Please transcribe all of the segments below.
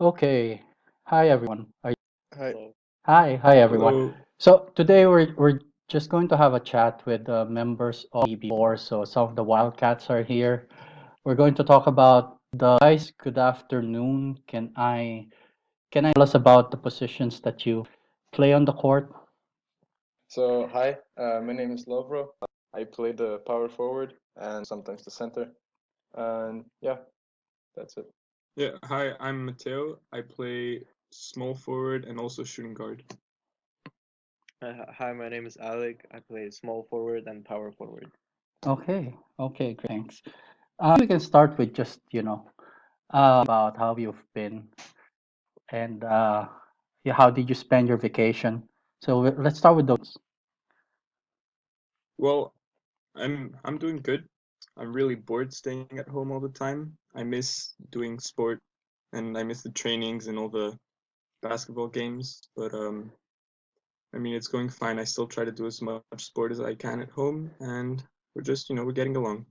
Okay. Hi everyone. Hi. Hello. Hi everyone. Hello. So today we're just going to have a chat with members of BB4. So some of the Wildcats are here. We're going to talk about the guys. Good afternoon. Can I tell us about the positions that you play on the court? Hi, my name is Lovro. I play the power forward and sometimes the center. And yeah, that's it. Yeah, hi, I'm Mateo. I play small forward and also shooting guard. Hi, my name is Alek. I play small forward and power forward. Okay. Okay. Great. Thanks. We can start with just about how you've been and yeah, how did you spend your vacation? So let's start with those. Well, I'm doing good. I'm really bored staying at home all the time. I miss doing sport and I miss the trainings and all the basketball games, but I mean it's going fine. I still try to do as much sport as I can at home and we're getting along.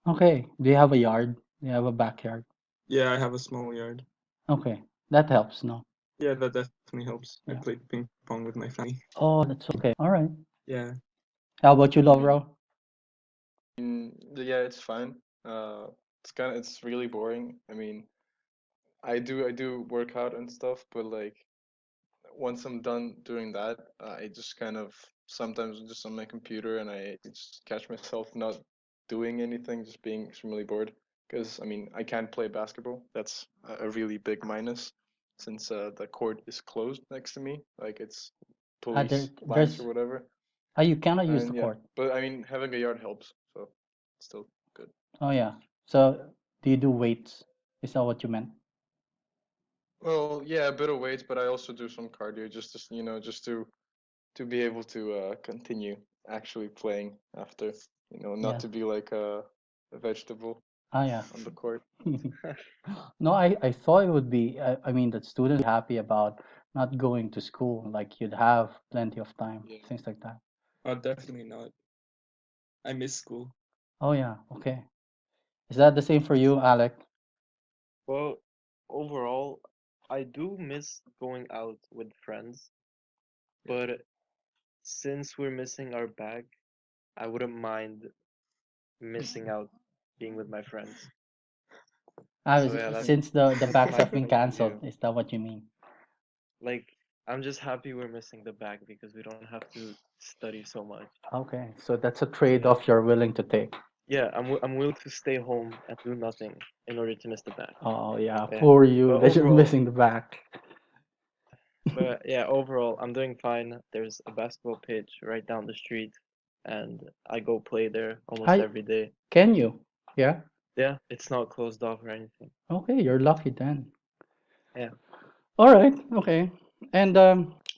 Okay. Do you have a yard? Do you have a backyard? Yeah, I have a small yard. Okay. That helps, no? Yeah, that definitely helps. I Yeah. played ping pong with my family. Oh, that's okay. All right. Yeah. How about you, I mean, Lovro? yeah, it's fine. It's really boring. I mean, I do work out and stuff, but like once I'm done doing that, I just kind of sometimes just on my computer and I just catch myself not doing anything, just being extremely bored. Because I mean, I can't play basketball. That's a really big minus, since the court is closed next to me, like it's police lines or There's whatever. you cannot use the And yeah, court. but I mean, having a yard helps, so it's still good. Oh yeah. So do you do weights? Is that what you meant? Well, yeah, a bit of weights, but I also do some cardio just just to be able to continue actually playing after, not Yeah. to be like a vegetable Ah yeah. on the court. No, I thought it would be. I mean, that students would be happy about not going to school. Like you'd have plenty of time, Yeah. things like that. Oh, definitely not. I miss school. Oh yeah. Okay. Is that the same for you, Alec? Well, overall, I do miss going out with friends, Yeah. but since we're missing our bag, I wouldn't mind missing out being with my friends. So yeah, that's Since the that's backs my have been point of canceled, view. is that what you mean? Like, I'm just happy we're missing the bag because we don't have to study so much. Okay, so that's a So yeah, trade-off you're willing to take. yeah, I'm willing to stay home and do nothing in order to miss the bag. Oh yeah, Yeah, poor you but that you're overall, missing the back. But yeah, overall, I'm doing fine. There's a basketball pitch right down the street, and I go play there almost Hi, every day. can you? Yeah. Yeah, it's not closed off or anything. Okay, you're lucky then. Yeah. All right. Okay. And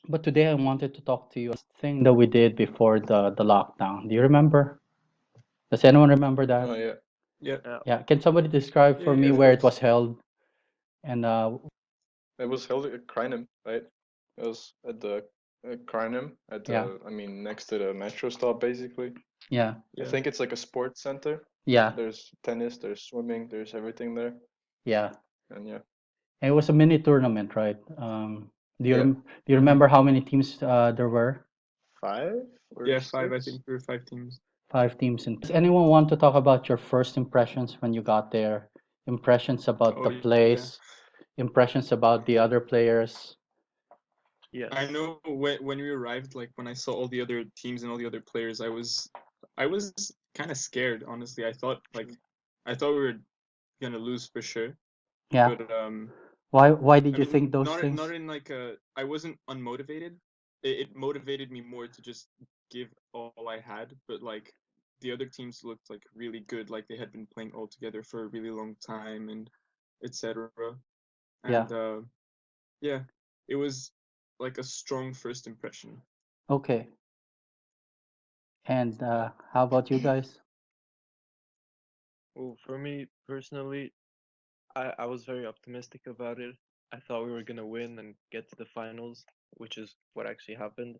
but today I wanted to talk to you thing that we did before the lockdown. Do you remember? Does anyone remember that? Oh yeah, Yeah. Yeah. Yeah. Can somebody describe Yeah, for yeah, me of where it course. was held? And it was held at Crinum, right? It was at the Crinum at yeah, the, I mean, next to the metro stop, basically. yeah, I Yeah. think it's like a sports center. yeah, There's tennis, there's swimming, there's everything there. yeah. And yeah, And it was a mini tournament, right? yeah, Do you Mm-hmm. remember how many teams there were? five or Yeah, five. I six. think there were 5 teams. 5 teams. And does anyone want to talk about your first impressions when you got there? Impressions about Oh the yeah. place, impressions about the other players. I Yes. know when we arrived, like when I saw all the other teams and all the other players, I was kind of scared, honestly. I thought we were gonna lose for sure. Yeah. But Why I did you mean think those not things? in like a I wasn't unmotivated. It motivated me more to just give all I had, but like the other teams looked like really good, like they had been playing all together for a really long time and etc. Yeah. And yeah, it was like a strong first impression. Okay. And how about you guys? Well, for me personally, I was very optimistic about it. I thought we were gonna win and get to the finals, which is what actually happened.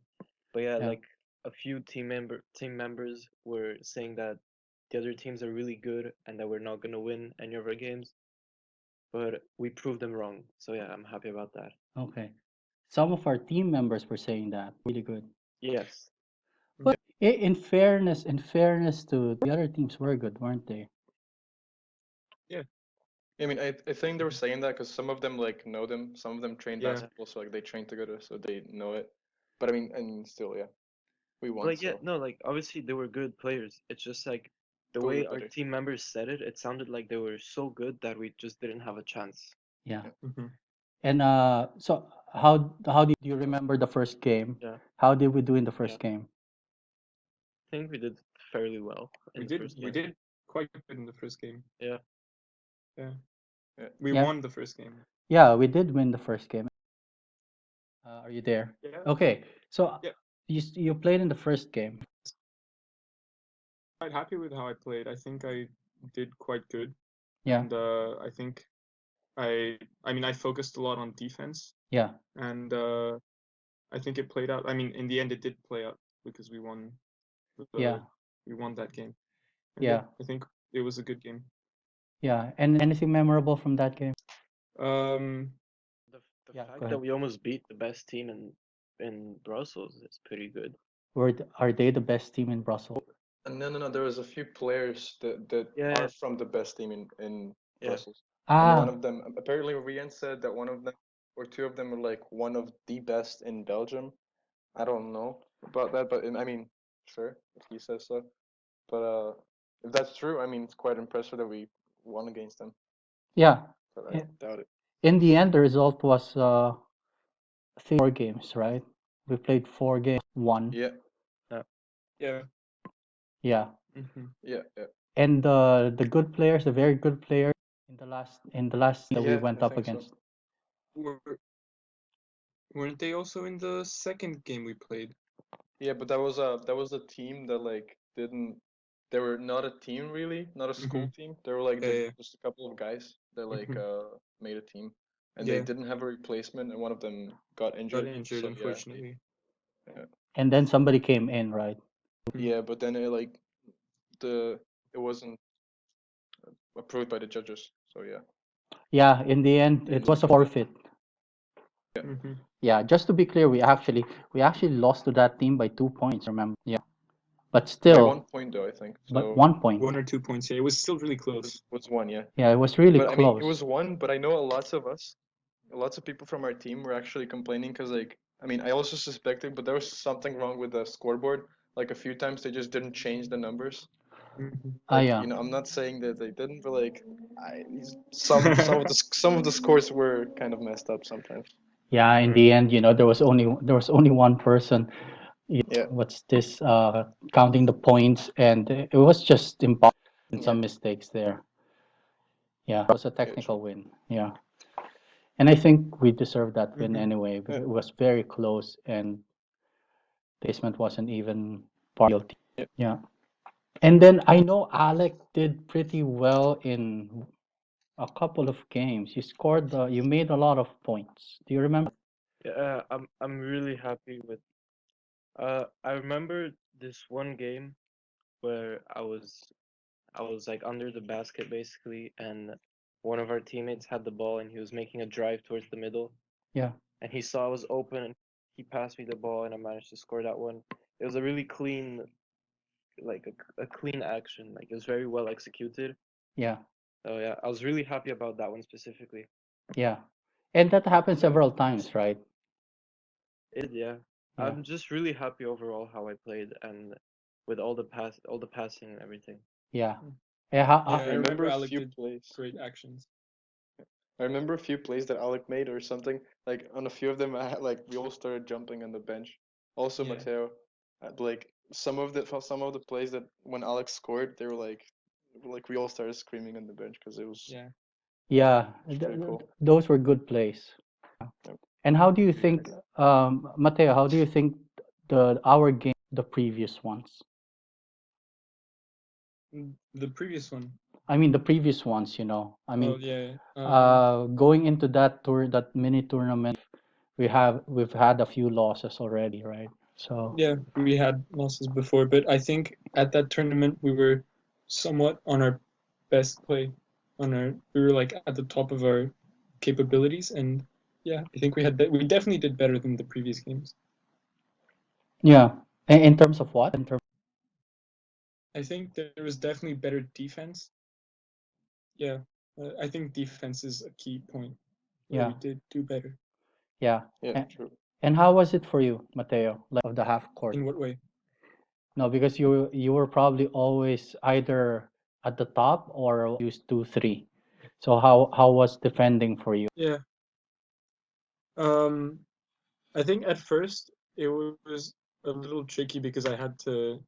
But yeah, Yeah. like a few team members were saying that the other teams are really good and that we're not gonna win any of our games. but we proved them wrong. So yeah, I'm happy about that. Okay. Some of our team members were saying that really good. Yes. But in fairness to the other teams were good, weren't they? Yeah. I mean, I think they were saying that because some of them like know them, some of them train Yeah. basketball, so like they train together, so they know it. But I mean, and still, yeah, we won. Like yeah, So no, like obviously they were good players. It's just like the but we way were our better. team members said it, it sounded like they were so good that we just didn't have a chance. Yeah. Mm-hmm. And so how do you remember the first game? Yeah. How did we do in the Yeah. first game? I think we did fairly well in the first We game. did quite good in the first game. Yeah. Yeah. Yeah. We Yeah. won the first game. Yeah, we did win the first game. Are you there? Yeah. Okay. So Yeah. you played in the first game. Quite happy with how I played. I think I did quite good. Yeah. And I think I mean I focused a lot on defense, Yeah. and I think it played out. I mean, in the end, it did play out because we won. Yeah. We won that game. And Yeah. I think it was a good game. Yeah. And anything memorable from that game? Um, The Yeah, fact go that ahead. we almost beat the best team in Brussels is pretty good. Are they the best team in Brussels? No. There was a few players that Yeah, are yeah, from the best team in yeah. Brussels, and one Ah, of them apparently Rian said that one of them or two of them are like one of the best in Belgium. I don't know about that, but I mean, sure, if he says so. But if that's true, I mean, it's quite impressive that we won against them. yeah. But I I- doubt it. In the end, the result was I think 4 games, right? We played 4 games, won. Yeah, yeah. Yeah. Mm-hmm. yeah. And the good players, the very good players in the last that we Yeah, went I up think so. against. Weren't they also in the second game we played? Yeah, but that was a team that like didn't. They were not a team really, not a school Mm-hmm. team. They were like Yeah. just a couple of guys that like Mm-hmm. made a team, and they Yeah. didn't have a replacement, and one of them got Got injured. injured, So yeah, unfortunately. And then somebody came in, right? yeah. But then it like it wasn't approved by the judges. So yeah, Yeah, in the end, they it was a lose. forfeit. Mm-hmm. Yeah, just to be clear, we actually lost to that team by 2 points, remember? Yeah. But By still, 1 point though, I think. but So 1 point. 1 or 2 points. Yeah, it was still really it close. was one, yeah. Yeah, it was really But I mean, it close. was one. But I know lots of people from our team were actually complaining because like I mean I also suspected, but there was something wrong with the scoreboard. Like a few times they just didn't change the numbers. Mm-hmm. Like Yeah. you know, I'm not saying that they didn't, but like some of the scores were kind of messed up sometimes. Yeah, in the end, there was only one person. Yeah, What's this? Counting the points, and it was just impossible. And yeah, some mistakes there. Yeah, it was a yeah, true. technical win. Yeah, and I think we deserved that win Mm-hmm. anyway because Yeah, it was very close and placement wasn't even part of the team. yeah. Yeah, and then I know Alek did pretty well in a couple of games. You made a lot of points. Do you remember? Yeah, I'm really happy with. I remember this one game where I was like under the basket basically, and one of our teammates had the ball and he was making a drive towards the middle, Yeah, and he saw I was open and he passed me the ball and I managed to score that one. It was a really clean, like a clean action. Like it was very well executed. yeah, So yeah, I was really happy about that one specifically. yeah, and that happened Yeah. several times, right? Yeah. Yeah, I'm just really happy overall how I played and with all the passing and everything. yeah. Yeah, I Yeah, I remember remember a Alec few did plays. great actions. I remember a few plays that Alec made or something. Like on a few of them, like we all started jumping on the bench. Also Yeah. Mateo, like some of the plays that when Alex scored, they were like we all started screaming on the bench because it was Yeah. yeah. pretty cool. Those were good plays. Yep. And how do you Yeah. think, Mateo? How do you think our game, the previous ones? The previous one. I mean, the previous ones. I Oh mean, yeah. going into that mini tournament, we've had a few losses already, right? So Yeah, we had losses before, but I think at that tournament we were somewhat on our best play. we were like at the top of our capabilities, and yeah, I think we definitely did better than the previous games. Yeah. In terms of what? I think there was definitely better defense. Yeah, I think defense is a key point where Yeah. we did do better. Yeah. Yeah, true. And how was it for you, Mateo? Like of the half court? In what way? No, because you were probably always either at the top or used 2-3. So how was defending for you? Yeah. I think at first it was a little tricky because I had to,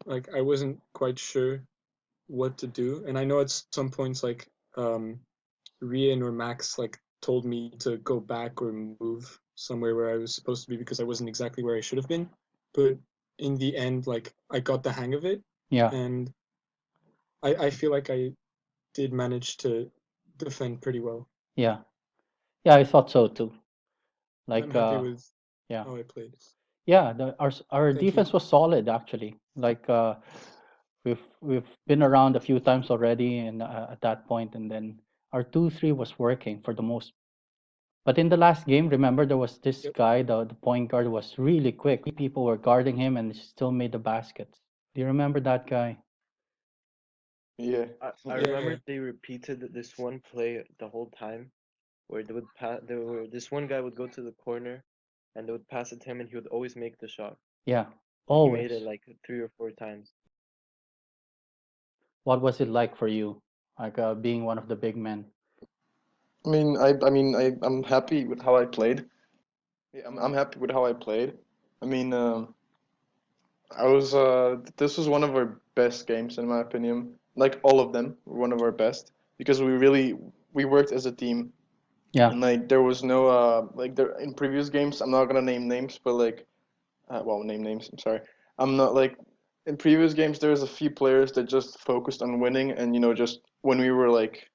like, I wasn't quite sure what to do, and I know at some points like Rian or Max like told me to go back or move somewhere where I was supposed to be because I wasn't exactly where I should have been. But in the end, like I got the hang of it, Yeah. and I feel like I did manage to defend pretty well. Yeah. Yeah, I thought so too. I'm Like happy with yeah. how I played. Yeah, our Thank you. defense was solid actually. Like we've been around a few times already and at that point, and then our 2-3 was working for the most. But in the last game, remember there was this Yep. guy, the point guard was really quick. People were guarding him and he still made the baskets. Do you remember that guy? Yeah. I remember they repeated this one play the whole time, where they would this one guy would go to the corner, and they would pass it to him, and he would always make the shot. Yeah, He made always. it like 3 or 4 times. What was it like for you, like being one of the big men? I'm happy with how I played. Yeah, I'm happy with how I played. I mean, this was one of our best games in my opinion. Like all of them were one of our best because we worked as a team. Yeah, And like there was no like there in previous games, I'm not gonna name names, but like well, name names, I'm sorry. I'm not like in previous games there was a few players that just focused on winning, and just when we were like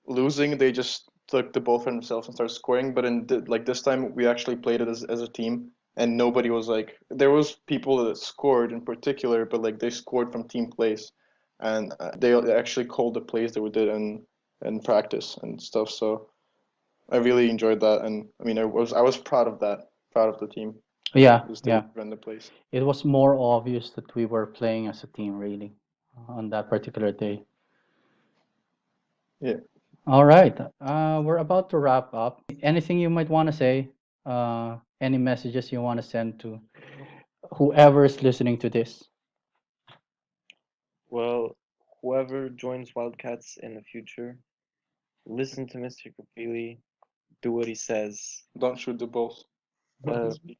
losing, they just took the ball for themselves and started scoring. But like this time, we actually played it as a team, and nobody was like there was people that scored in particular, but like they scored from team plays, and they actually called the plays that we did in practice and stuff. So I really enjoyed that, and I mean I was proud of that, proud of the team. yeah, Just they yeah. run the plays. It was more obvious that we were playing as a team, really, on that particular day. Yeah. All right, we're about to wrap up. Anything you might want to say? Any messages you want to send to whoever is listening to this? Well, whoever joins Wildcats in the future, listen to Mr. Capili, do what he says, Don't shoot the balls.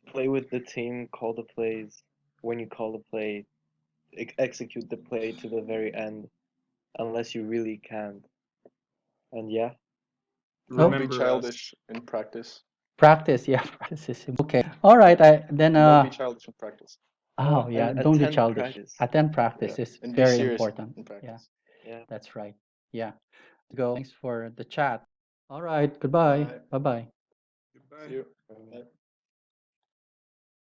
play with the team, call the plays. When you call the play, execute the play to the very end, unless you really can. And yeah, Don't be Remember childish in practice. Practice, yeah, practice is okay. All right, Don't be childish in practice. oh yeah, and don't be attend childish. practice. Attend Yeah, practice is and be very serious important. in Yeah, practice. Yeah. that's right. Yeah. Go. Thanks for the chat. All right, goodbye. Bye. Bye bye. Goodbye. See you. Um, Bye.